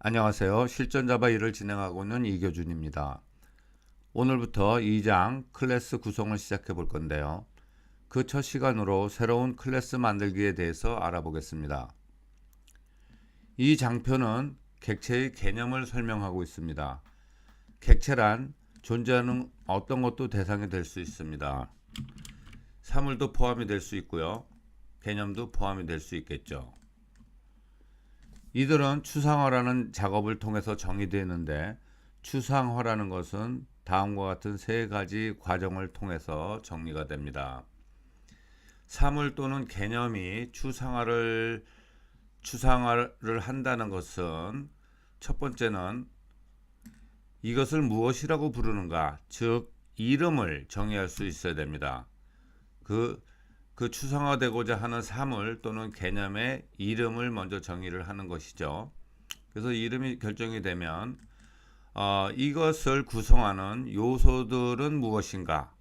안녕하세요. 실전 자바 1을 진행하고 있는 이교준입니다. 오늘부터 2장 클래스 구성을 시작해 볼 건데요. 그 첫 시간으로 새로운 클래스 만들기에 대해서 알아보겠습니다. 이 장표는 객체의 개념을 설명하고 있습니다. 객체란 존재하는 어떤 것도 대상이 될 수 있습니다. 사물도 포함이 될 수 있고요. 개념도 포함이 될 수 있겠죠. 이들은 추상화라는 작업을 통해서 정의되는데, 추상화라는 것은 다음과 같은 세 가지 과정을 통해서 정리가 됩니다. 사물 또는 개념이 추상화를 한다는 것은, 첫 번째는 이것을 무엇이라고 부르는가, 즉 이름을 정의할 수 있어야 됩니다. 그 추상화되고자 하는 사물 또는 개념의 이름을 먼저 정의를 하는 것이죠. 그래서 이름이 결정이 되면 이것을 구성하는 요소들은 무엇인가,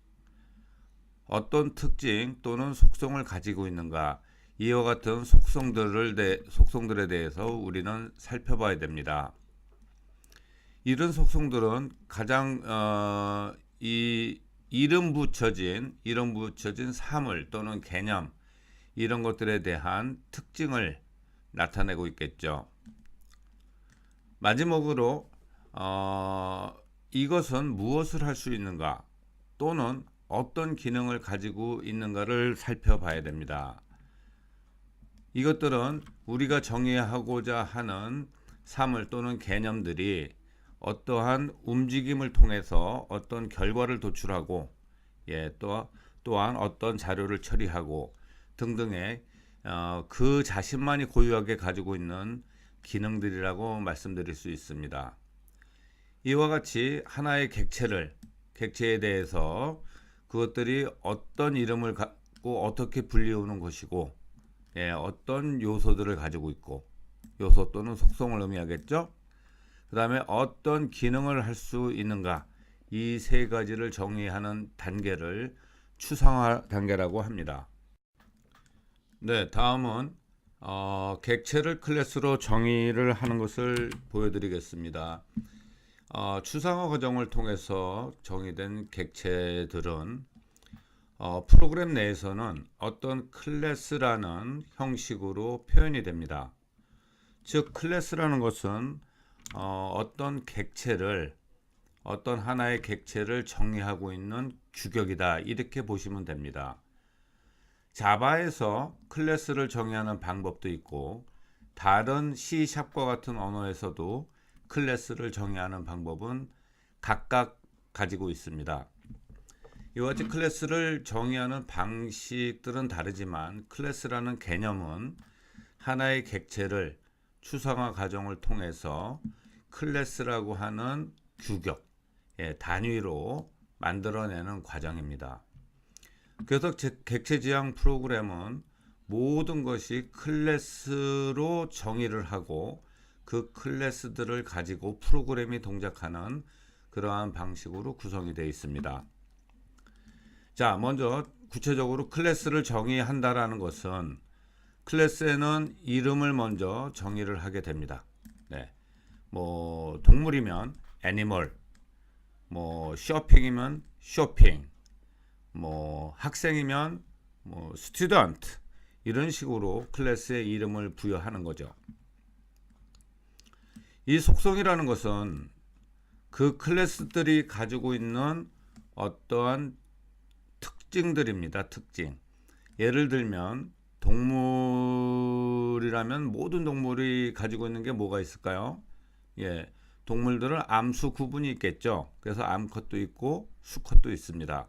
어떤 특징 또는 속성을 가지고 있는가, 이와 같은 속성들에 대해서 우리는 살펴봐야 됩니다. 이런 속성들은 가장 이름 붙여진 사물 또는 개념, 이런 것들에 대한 특징을 나타내고 있겠죠. 마지막으로 이것은 무엇을 할 수 있는가 또는 어떤 기능을 가지고 있는가를 살펴봐야 됩니다. 이것들은 우리가 정의하고자 하는 사물 또는 개념들이 어떠한 움직임을 통해서 어떤 결과를 도출하고, 또한 어떤 자료를 처리하고 등등의 그 자신만이 고유하게 가지고 있는 기능들이라고 말씀드릴 수 있습니다. 이와 같이 하나의 객체에 대해서 그것들이 어떤 이름을 갖고 어떻게 불리우는 것이고, 어떤 요소들을 가지고 있고, 요소 또는 속성을 의미하겠죠. 그 다음에 어떤 기능을 할 수 있는가, 이 세 가지를 정의하는 단계를 추상화 단계라고 합니다. 네, 다음은 객체를 클래스로 정의를 하는 것을 보여드리겠습니다. 추상화 과정을 통해서 정의된 객체들은 프로그램 내에서는 어떤 클래스라는 형식으로 표현이 됩니다. 즉, 클래스라는 것은 어떤 하나의 객체를 정의하고 있는 규격이다, 이렇게 보시면 됩니다. 자바에서 클래스를 정의하는 방법도 있고, 다른 C샵과 같은 언어에서도 클래스를 정의하는 방법은 각각 가지고 있습니다. 이와 같이 클래스를 정의하는 방식들은 다르지만, 클래스라는 개념은 하나의 객체를 추상화 과정을 통해서 클래스라고 하는 규격, 단위로 만들어내는 과정입니다. 그래서 객체 지향 프로그램은 모든 것이 클래스로 정의를 하고, 그 클래스들을 가지고 프로그램이 동작하는 그러한 방식으로 구성이 되어 있습니다. 자, 먼저 구체적으로 클래스를 정의한다라는 것은, 클래스에는 이름을 먼저 정의를 하게 됩니다. 동물이면 애니멀, 쇼핑이면 쇼핑, 학생이면 스튜던트, 이런 식으로 클래스의 이름을 부여하는 거죠. 이 속성이라는 것은 그 클래스들이 가지고 있는 어떠한 특징들입니다. 특징. 예를 들면 동물이라면 모든 동물이 가지고 있는 게 뭐가 있을까요? 동물들은 암수 구분이 있겠죠. 그래서 암컷도 있고 수컷도 있습니다.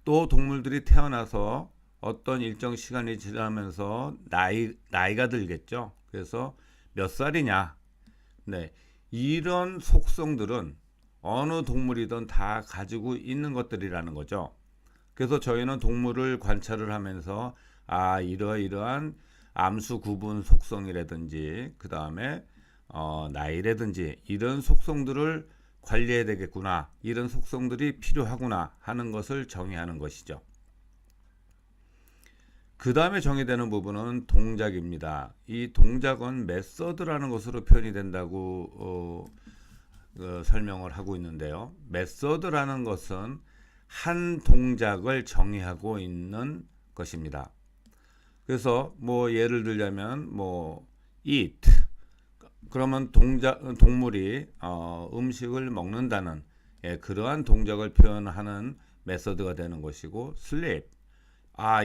또 동물들이 태어나서 어떤 일정 시간이 지나면서 나이가 들겠죠. 그래서 몇 살이냐. 이런 속성들은 어느 동물이든 다 가지고 있는 것들이라는 거죠. 그래서 저희는 동물을 관찰을 하면서 이러이러한 암수 구분 속성이라든지, 그 다음에 나이라든지, 이런 속성들을 관리해야 되겠구나, 이런 속성들이 필요하구나 하는 것을 정의하는 것이죠. 그 다음에 정의되는 부분은 동작입니다. 이 동작은 메서드라는 것으로 표현이 된다고 설명을 하고 있는데요. 메서드라는 것은 한 동작을 정의하고 있는 것입니다. 그래서 뭐 예를 들자면 뭐 eat, 그러면 동물이 음식을 먹는다는 그러한 동작을 표현하는 메서드가 되는 것이고, sleep,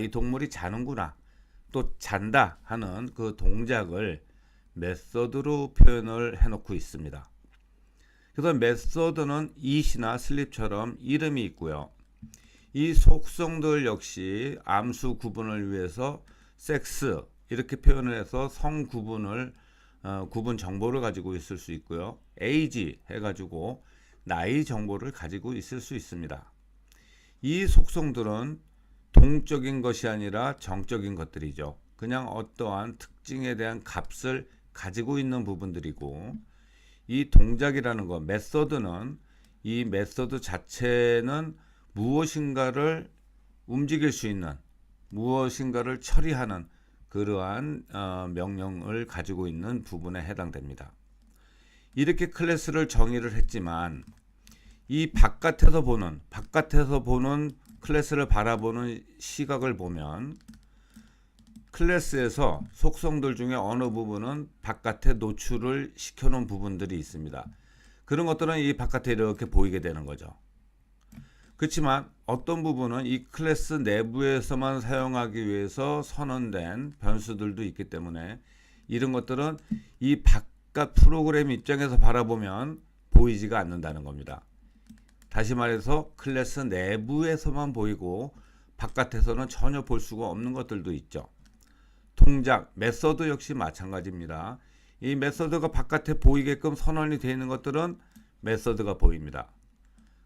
이 동물이 자는구나, 또 잔다 하는 그 동작을 메서드로 표현을 해놓고 있습니다. 그래서 메서드는 eat이나 sleep처럼 이름이 있고요. 이 속성들 역시 암수 구분을 위해서 섹스 이렇게 표현을 해서 성 구분을 구분 정보를 가지고 있을 수 있고요. age 해가지고 나이 정보를 가지고 있을 수 있습니다. 이 속성들은 동적인 것이 아니라 정적인 것들이죠. 그냥 어떠한 특징에 대한 값을 가지고 있는 부분들이고, 이 동작이라는 것, 메서드는, 이 메서드 자체는 무엇인가를 움직일 수 있는, 무엇인가를 처리하는 그러한 명령을 가지고 있는 부분에 해당됩니다. 이렇게 클래스를 정의를 했지만, 이 바깥에서 보는 클래스를 바라보는 시각을 보면 클래스에서 속성들 중에 어느 부분은 바깥에 노출을 시켜놓은 부분들이 있습니다. 그런 것들은 이 바깥에 이렇게 보이게 되는 거죠. 그렇지만 어떤 부분은 이 클래스 내부에서만 사용하기 위해서 선언된 변수들도 있기 때문에 이런 것들은 이 바깥 프로그램 입장에서 바라보면 보이지가 않는다는 겁니다. 다시 말해서 클래스 내부에서만 보이고 바깥에서는 전혀 볼 수가 없는 것들도 있죠. 동작, 메서드 역시 마찬가지입니다. 이 메서드가 바깥에 보이게끔 선언이 되어 있는 것들은 메서드가 보입니다.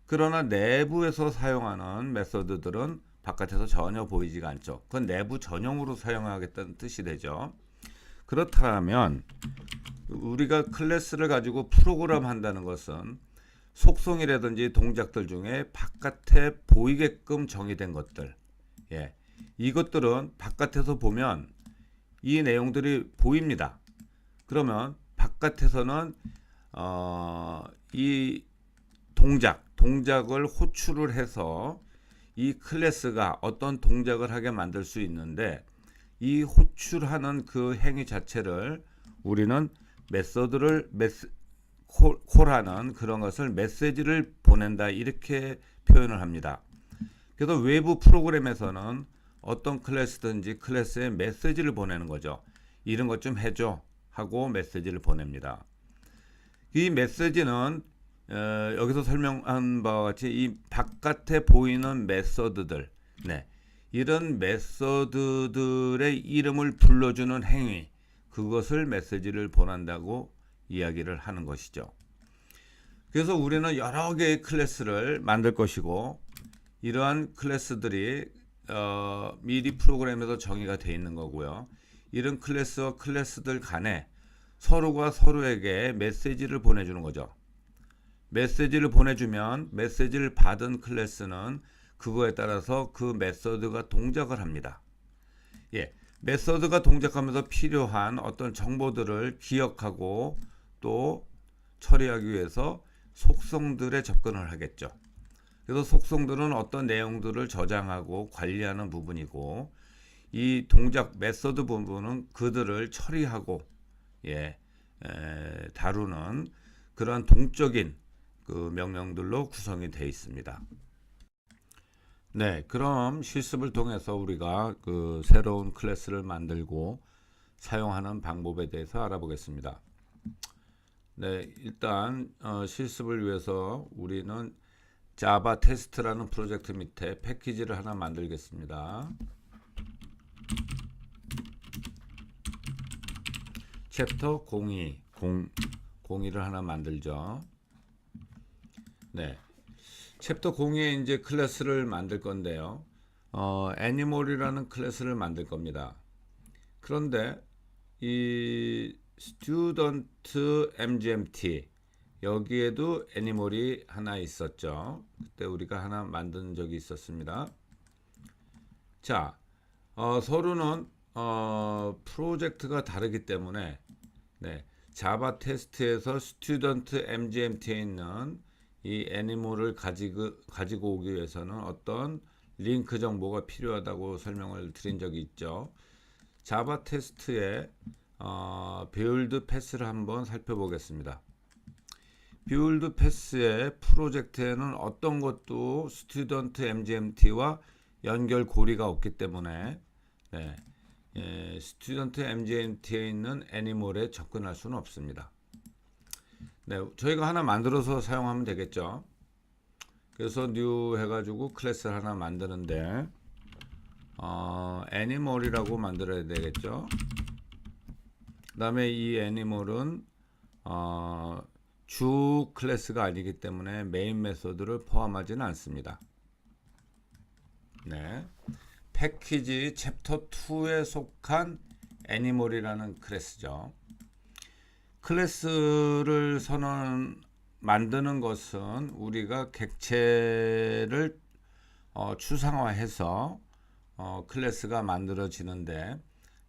그러나 내부에서 사용하는 메서드들은 바깥에서 전혀 보이지가 않죠. 그건 내부 전용으로 사용하겠다는 뜻이 되죠. 그렇다면 우리가 클래스를 가지고 프로그램 한다는 것은 속성이라든지 동작들 중에 바깥에 보이게끔 정의된 것들, 이것들은 바깥에서 보면 이 내용들이 보입니다. 그러면 바깥에서는 이 동작을 호출을 해서 이 클래스가 어떤 동작을 하게 만들 수 있는데, 이 호출하는 그 행위 자체를 우리는 콜하는 그런 것을 메시지를 보낸다 이렇게 표현을 합니다. 그래서 외부 프로그램에서는 어떤 클래스든지 클래스에 메시지를 보내는 거죠. 이런 것 좀 해줘 하고 메시지를 보냅니다. 이 메시지는 여기서 설명한 바와 같이 이 바깥에 보이는 메서드들, 이런 메서드들의 이름을 불러주는 행위, 그것을 메시지를 보낸다고 이야기를 하는 것이죠. 그래서 우리는 여러 개의 클래스를 만들 것이고, 이러한 클래스들이 미리 프로그램에서 정의가 되어 있는 거고요. 이런 클래스와 클래스들 간에 서로가 서로에게 메시지를 보내주는 거죠. 메시지를 보내주면 메시지를 받은 클래스는 그거에 따라서 그 메서드가 동작을 합니다. 메서드가 동작하면서 필요한 어떤 정보들을 기억하고 또 처리하기 위해서 속성들에 접근을 하겠죠. 그래서 속성들은 어떤 내용들을 저장하고 관리하는 부분이고, 이 동작 메서드 부분은 그들을 처리하고 다루는 그러한 동적인 그 명령들로 구성이 되어 있습니다. 그럼 실습을 통해서 우리가 그 새로운 클래스를 만들고 사용하는 방법에 대해서 알아보겠습니다. 일단 실습을 위해서 우리는 자바 테스트라는 프로젝트 밑에 패키지를 하나 만들겠습니다. 챕터 02를 하나 만들죠. 챕터 02에 이제 클래스를 만들 건데요. 애니멀이라는 클래스를 만들 겁니다. 그런데 이 student mgmt 여기에도 애니멀이 하나 있었죠. 그때 우리가 하나 만든 적이 있었습니다. 자, 서로는 프로젝트가 다르기 때문에 네, 자바 테스트에서 스튜던트 MGMT에 있는 이 애니몰을 가지고 오기 위해서는 어떤 링크 정보가 필요하다고 설명을 드린 적이 있죠. 자바 테스트의 빌드 패스를 한번 살펴보겠습니다. 빌드 패스의 프로젝트에는 어떤 것도 스튜던트 MGMT와 연결 고리가 없기 때문에 네, 스튜던트 MGMT에 있는 애니몰에 접근할 수는 없습니다. 네, 저희가 하나 만들어서 사용하면 되겠죠. 그래서 new 해가지고 클래스를 하나 만드는데 애니몰이라고 만들어야 되겠죠. 그 다음에 이 애니몰은 주 클래스가 아니기 때문에 메인 메소드를 포함하지는 않습니다. 네, 패키지 챕터 2에 속한 애니몰이라는 클래스죠. 클래스를 만드는 것은 우리가 객체를 추상화해서 클래스가 만들어지는데,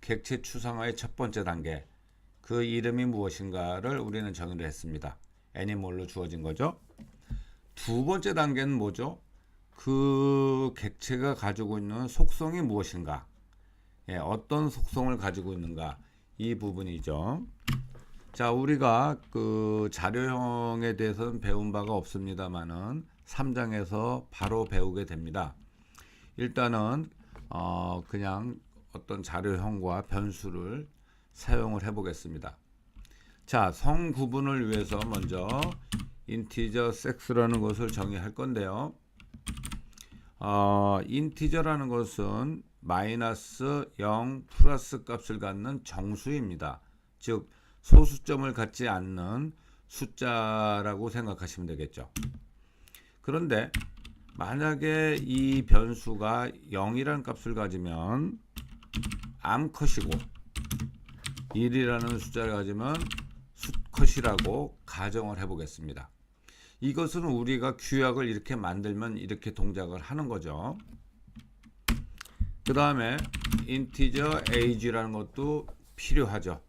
객체 추상화의 첫 번째 단계, 그 이름이 무엇인가를 우리는 정의를 했습니다. 애니몰로 주어진 거죠. 두 번째 단계는 뭐죠? 그 객체가 가지고 있는 속성이 무엇인가, 어떤 속성을 가지고 있는가, 이 부분이죠. 자, 우리가 그 자료형에 대해서는 배운 바가 없습니다만은 3장에서 바로 배우게 됩니다. 일단은 그냥 어떤 자료형과 변수를 사용을 해 보겠습니다. 자, 성 구분을 위해서 먼저 인티저 섹스라는 것을 정의할 건데요. 인티저라는 것은 마이너스 0 플러스 값을 갖는 정수입니다. 즉 소수점을 갖지 않는 숫자라고 생각하시면 되겠죠. 그런데 만약에 이 변수가 0이라는 값을 가지면 암컷이고 1이라는 숫자를 가지면 수컷이라고 가정을 해 보겠습니다. 이것은 우리가 규약을 이렇게 만들면 이렇게 동작을 하는 거죠. 그 다음에 인티저 age라는 것도 필요하죠.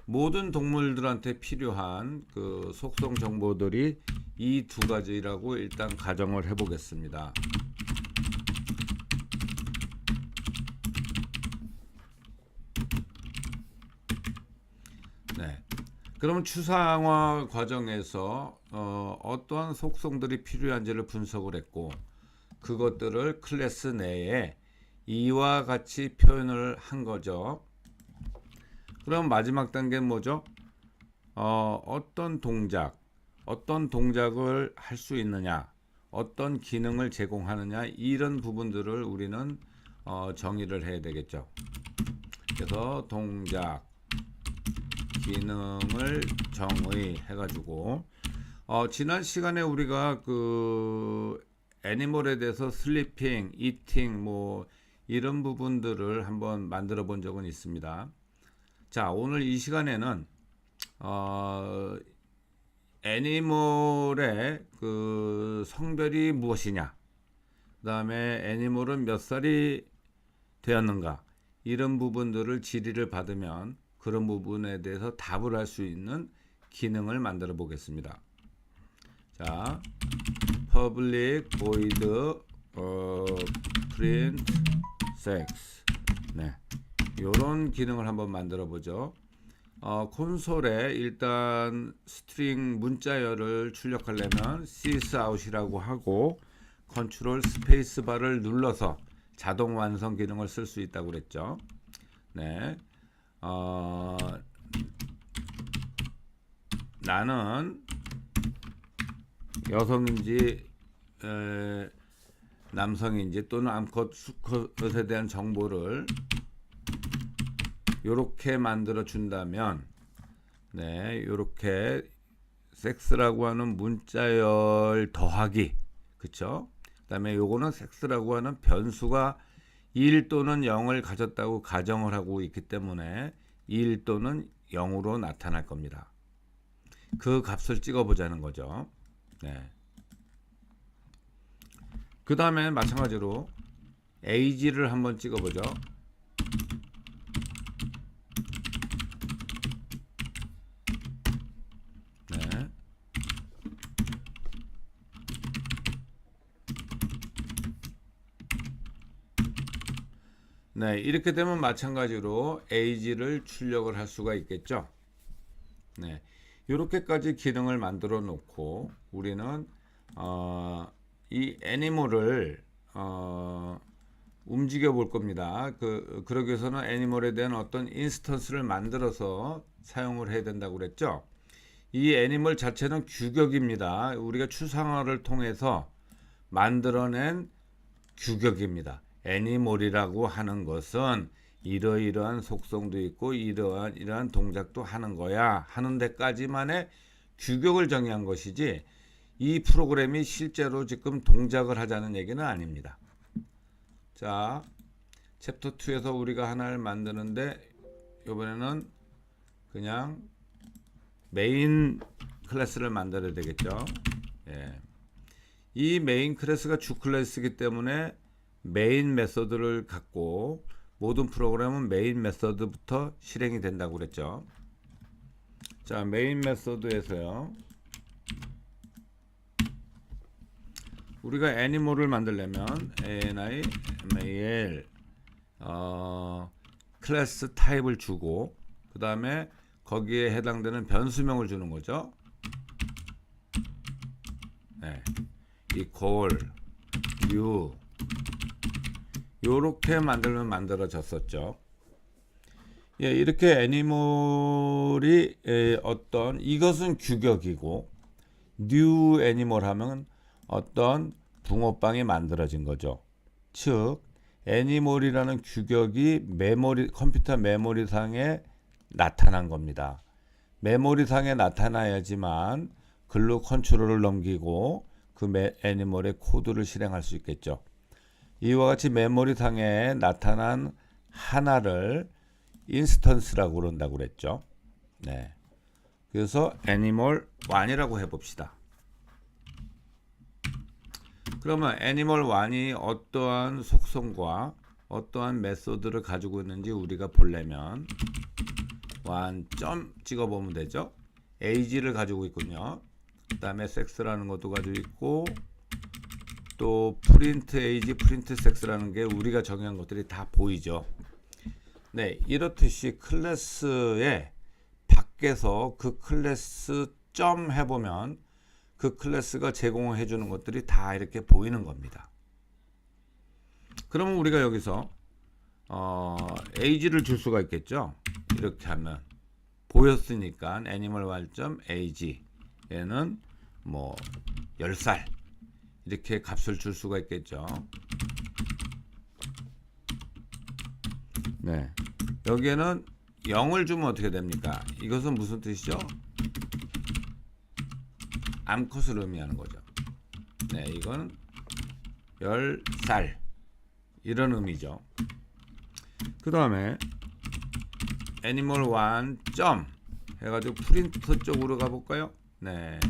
모든 동물들한테 필요한 그 속성 정보들이 이 두 가지라고 일단 가정을 해 보겠습니다. 네. 그러면 추상화 과정에서 어떠한 속성들이 필요한지를 분석을 했고, 그것들을 클래스 내에 이와 같이 표현을 한 거죠. 그럼 마지막 단계는 뭐죠? 어떤 동작을 할 수 있느냐, 어떤 기능을 제공하느냐, 이런 부분들을 우리는 정의를 해야 되겠죠. 그래서 동작, 기능을 정의해 가지고 지난 시간에 우리가 그 애니멀에 대해서 슬리핑, 이팅 뭐 이런 부분들을 한번 만들어 본 적은 있습니다. 자, 오늘 이 시간에는 애니멀의 그 성별이 무엇이냐, 그 다음에 애니멀은 몇 살이 되었는가, 이런 부분들을 질의를 받으면 그런 부분에 대해서 답을 할 수 있는 기능을 만들어 보겠습니다. 자, public void print sex, 네, 이런 기능을 한번 만들어 보죠. 콘솔에 일단 스트링 문자열을 출력하려면 sysout이라고 하고 컨트롤 스페이스 바를 눌러서 자동 완성 기능을 쓸 수 있다고 그랬죠. 네, 나는 여성인지 남성인지 또는 암컷, 수컷에 대한 정보를 요렇게 만들어 준다면, 네, 요렇게 섹스라고 하는 문자열 더하기, 그쵸? 그 다음에 요거는 섹스라고 하는 변수가 1 또는 0을 가졌다고 가정을 하고 있기 때문에 1 또는 0으로 나타날 겁니다. 그 값을 찍어 보자는 거죠. 네. 그 다음에 마찬가지로 age를 한번 찍어보죠. 네. 네, 이렇게 되면 마찬가지로 age를 출력을 할 수가 있겠죠. 네, 이렇게까지 기능을 만들어 놓고 우리는 이 애니멀을 움직여 볼 겁니다. 그러기 위해서는 애니멀에 대한 어떤 인스턴스를 만들어서 사용을 해야 된다고 그랬죠. 이 애니멀 자체는 규격입니다. 우리가 추상화를 통해서 만들어낸 규격입니다. 애니멀이라고 하는 것은 이러이러한 속성도 있고 이러한 동작도 하는 거야 하는 데까지만의 규격을 정의한 것이지 이 프로그램이 실제로 지금 동작을 하자는 얘기는 아닙니다. 자, 챕터 2에서 우리가 하나를 만드는데 이번에는 그냥 메인 클래스를 만들어야 되겠죠. 예. 이 메인 클래스가 주 클래스이기 때문에 메인 메서드를 갖고 모든 프로그램은 메인 메서드부터 실행이 된다고 그랬죠. 자, 메인 메서드에서요. 우리가 애니멀을 만들려면 ani mal 클래스 타입을 주고 그 다음에 거기에 해당되는 변수명을 주는 거죠. 네. equal new 요렇게 만들면 만들어졌었죠. 예, 이렇게 애니멀이 어떤 이것은 규격이고 new 애니멀 하면 어떤 붕어빵이 만들어진 거죠. 즉 애니멀이라는 규격이 컴퓨터 메모리상에 나타난 겁니다. 메모리상에 나타나야지만 글로 컨트롤을 넘기고 그 애니멀의 코드를 실행할 수 있겠죠. 이와 같이 메모리상에 나타난 하나를 인스턴스라고 그런다고 그랬죠. 네. 그래서 애니멀 1이라고 해봅시다. 그러면 애니멀 1이 어떠한 속성과 어떠한 메소드를 가지고 있는지 우리가 보려면 1점 찍어보면 되죠. age를 가지고 있군요. 그 다음에 sex라는 것도 가지고 있고 또 print age, print sex라는 게 우리가 정의한 것들이 다 보이죠. 네, 이렇듯이 클래스의 밖에서 그 클래스 점 해보면 그 클래스가 제공해 주는 것들이 다 이렇게 보이는 겁니다. 그러면 우리가 여기서 age를 줄 수가 있겠죠. 이렇게 하면 보였으니까 animal val점 age 얘는 뭐 10살 이렇게 값을 줄 수가 있겠죠. 네, 여기에는 0을 주면 어떻게 됩니까? 이것은 무슨 뜻이죠? 암컷을 의미하는 거죠. 네, 이건 10살 이런 의미죠. 그 다음에 애니멀 1 점 해가지고 프린트 쪽으로 가볼까요? 네,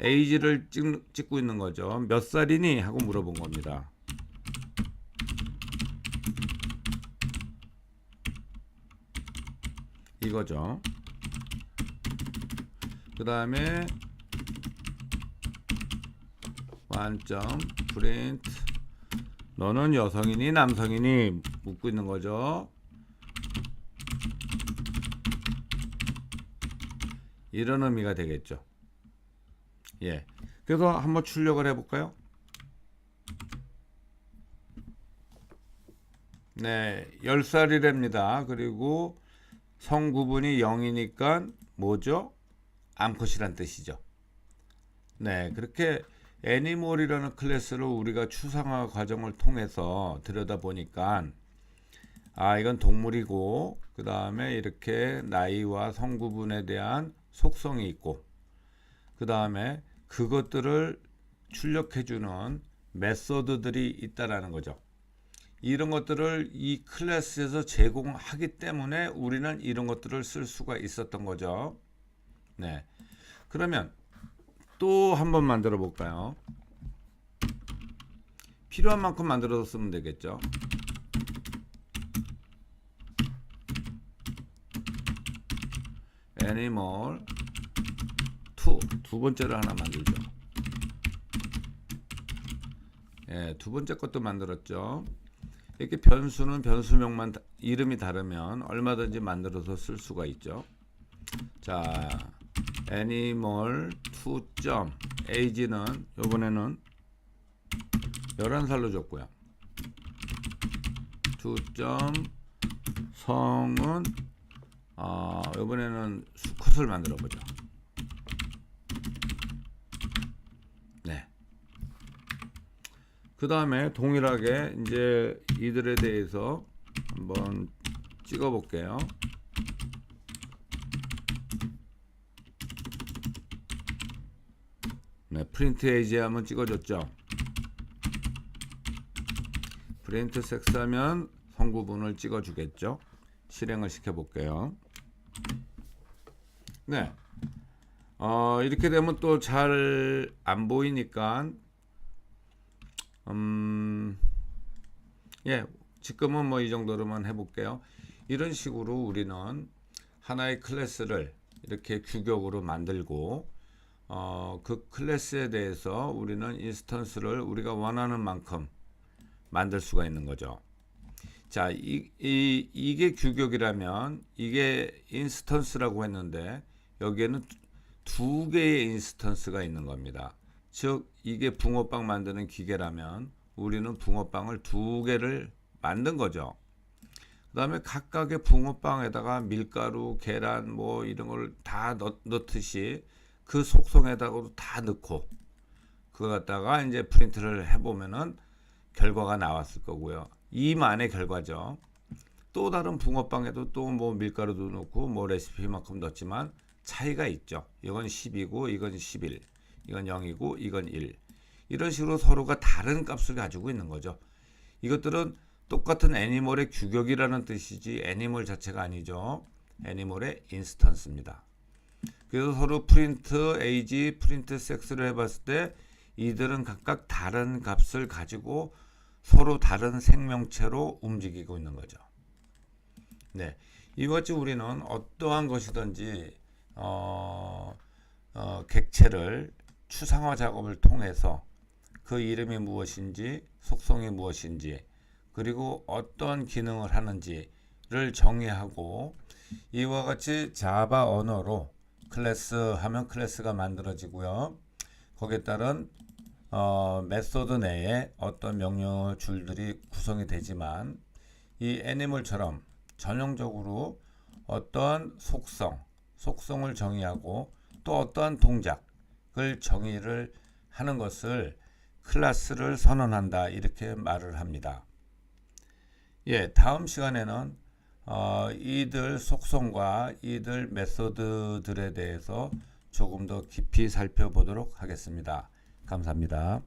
age를 찍고 있는 거죠. 몇 살이니? 하고 물어본 겁니다. 이거죠. 그 다음에 1점 프린트 너는 여성이니 남성이니 묻고 있는 거죠. 이런 의미가 되겠죠. 예. 그래서 한번 출력을 해볼까요? 네, 10살이랍니다. 그리고 성구분이 0이니까 뭐죠? 암컷이란 뜻이죠. 네, 그렇게 애니멀이라는 클래스를 우리가 추상화 과정을 통해서 들여다보니까 이건 동물이고 그 다음에 이렇게 나이와 성구분에 대한 속성이 있고 그 다음에 그것들을 출력해주는 메소드들이 있다라는 거죠. 이런 것들을 이 클래스에서 제공하기 때문에 우리는 이런 것들을 쓸 수가 있었던 거죠. 네, 그러면 또 한번 만들어 볼까요? 필요한 만큼 만들어서 쓰면 되겠죠. 애니멀 2, 두 번째를 하나 만들죠. 예, 두 번째 것도 만들었죠. 이렇게 변수는 변수명만 이름이 다르면 얼마든지 만들어서 쓸 수가 있죠. 자, 애니멀 2. age는 이번에는 11살로 줬고요. 2. 성은 이번에는 수컷을 만들어 보죠. 네. 그 다음에 동일하게 이제 이들에 대해서 한번 찍어 볼게요. 네, 프린트 에이지 한번 찍어줬죠. 프린트 섹스 하면 성구분을 찍어주겠죠. 실행을 시켜볼게요. 네, 이렇게 되면 또 잘 안 보이니까 예, 지금은 뭐 이 정도로만 해볼게요. 이런 식으로 우리는 하나의 클래스를 이렇게 규격으로 만들고 그 클래스에 대해서 우리는 인스턴스를 우리가 원하는 만큼 만들 수가 있는 거죠. 자, 이게 규격이라면 이게 인스턴스라고 했는데 여기에는 두 개의 인스턴스가 있는 겁니다. 즉 이게 붕어빵 만드는 기계라면 우리는 붕어빵을 두 개를 만든 거죠. 그 다음에 각각의 붕어빵에다가 밀가루, 계란 뭐 이런 걸 다 넣듯이 그 속성에다가도 다 넣고 그거 갖다가 이제 프린트를 해보면은 결과가 나왔을 거고요. 이만의 결과죠. 또 다른 붕어빵에도 또 뭐 밀가루도 넣고 뭐 레시피만큼 넣었지만 차이가 있죠. 이건 10이고 이건 11, 이건 0이고 이건 1. 이런 식으로 서로가 다른 값을 가지고 있는 거죠. 이것들은 똑같은 애니멀의 규격이라는 뜻이지 애니멀 자체가 아니죠. 애니멀의 인스턴스입니다. 그래서 서로 프린트 에이지, 프린트 섹스를 해봤을 때 이들은 각각 다른 값을 가지고 서로 다른 생명체로 움직이고 있는 거죠. 네, 이와 같이 우리는 어떠한 것이든지 객체를 추상화 작업을 통해서 그 이름이 무엇인지, 속성이 무엇인지, 그리고 어떤 기능을 하는지를 정의하고 이와 같이 자바 언어로 클래스 하면 클래스가 만들어지고요. 거기에 따른 메소드 내에 어떤 명령 줄들이 구성이 되지만 이 애니멀처럼 전형적으로 어떠한 속성을 정의하고 또 어떠한 동작을 정의를 하는 것을 클래스를 선언한다 이렇게 말을 합니다. 예, 다음 시간에는 이들 속성과 이들 메소드들에 대해서 조금 더 깊이 살펴보도록 하겠습니다. 감사합니다.